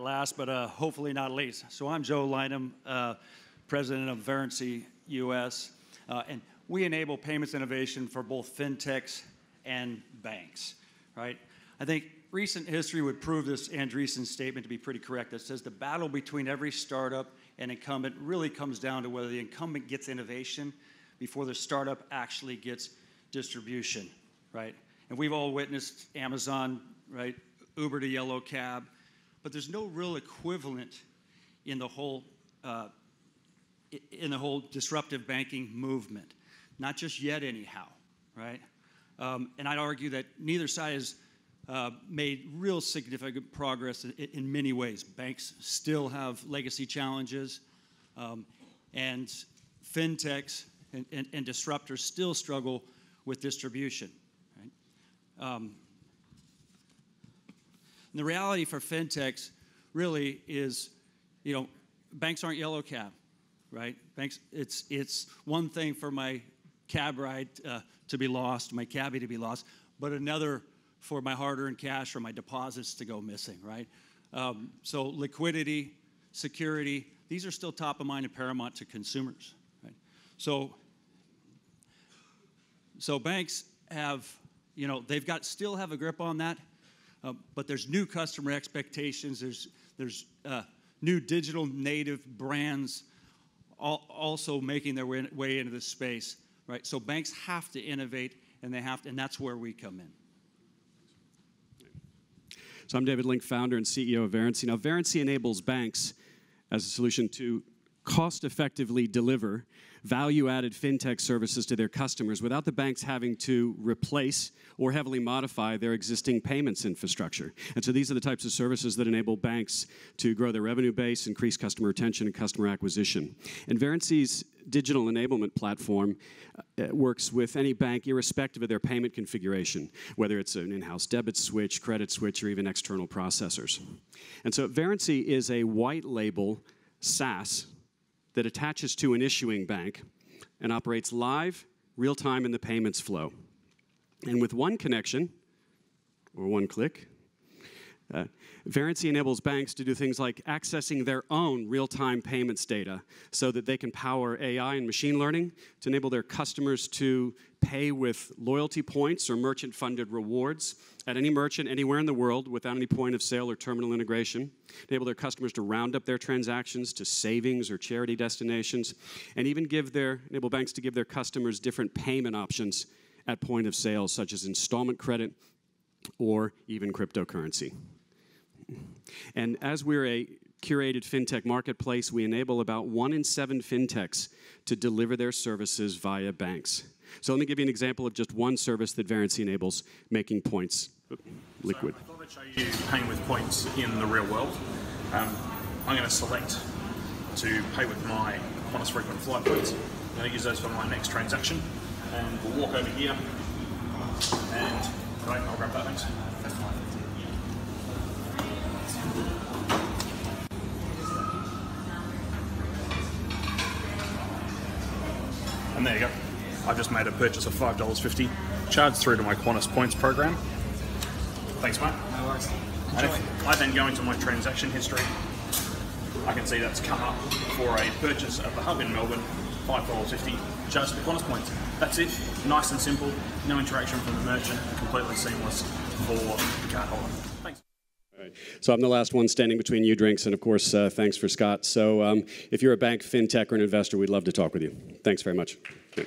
last, but hopefully not least. So I'm Joe Lynham, president of Verrency US, and we enable payments innovation for both fintechs and banks, right? I think recent history would prove this Andreessen's statement to be pretty correct. That says the battle between every startup and incumbent really comes down to whether the incumbent gets innovation before the startup actually gets distribution, right? And we've all witnessed Amazon, right? Uber to yellow cab, but there's no real equivalent in the whole disruptive banking movement, not just yet anyhow, right? And I'd argue that neither side has made real significant progress in many ways. Banks still have legacy challenges, and fintechs and disruptors still struggle with distribution, right? And the reality for fintechs really is, banks aren't yellow cab, right? Banks, it's one thing for my cab ride to be lost, my cabbie to be lost, but another for my hard-earned cash or my deposits to go missing, right? So liquidity, security, these are still top of mind and paramount to consumers, right? So banks have, they've still have a grip on that, but there's new customer expectations. There's new digital native brands also making their way into this space, right? So banks have to innovate, and and that's where we come in. So I'm David Link, founder and CEO of Verrency. Now, Verrency enables banks as a solution to cost-effectively deliver value-added fintech services to their customers without the banks having to replace or heavily modify their existing payments infrastructure. And so these are the types of services that enable banks to grow their revenue base, increase customer retention, and customer acquisition. And Verrency's digital enablement platform works with any bank irrespective of their payment configuration, whether it's an in-house debit switch, credit switch, or even external processors. And so Verrency is a white label SaaS that attaches to an issuing bank and operates live, real-time in the payments flow. And with one connection, or one click, Verrency enables banks to do things like accessing their own real-time payments data so that they can power AI and machine learning to enable their customers to pay with loyalty points or merchant-funded rewards at any merchant anywhere in the world without any point of sale or terminal integration, enable their customers to round up their transactions to savings or charity destinations, and even enable banks to give their customers different payment options at point of sale, such as installment credit or even cryptocurrency. And as we're a curated fintech marketplace, we enable about 1 in 7 fintechs to deliver their services via banks. So let me give you an example of just one service that Verrency enables, making points liquid. So I thought I'd show you paying with points in the real world. I'm going to select to pay with my Qantas frequent flight points. I'm going to use those for my next transaction. And we'll walk over here. And right, I'll grab that, thanks. And there you go. I've just made a purchase of $5.50, charged through to my Qantas points program. Thanks, mate. No worries. And if I then go into my transaction history, I can see that's come up for a purchase at the hub in Melbourne, $5.50, charged to the Qantas points. That's it. Nice and simple. No interaction from the merchant. Completely seamless for the cardholder. Thanks. All right. So I'm the last one standing between you drinks, and of course, thanks for Scott. So if you're a bank, fintech, or an investor, we'd love to talk with you. Thanks very much. Yeah.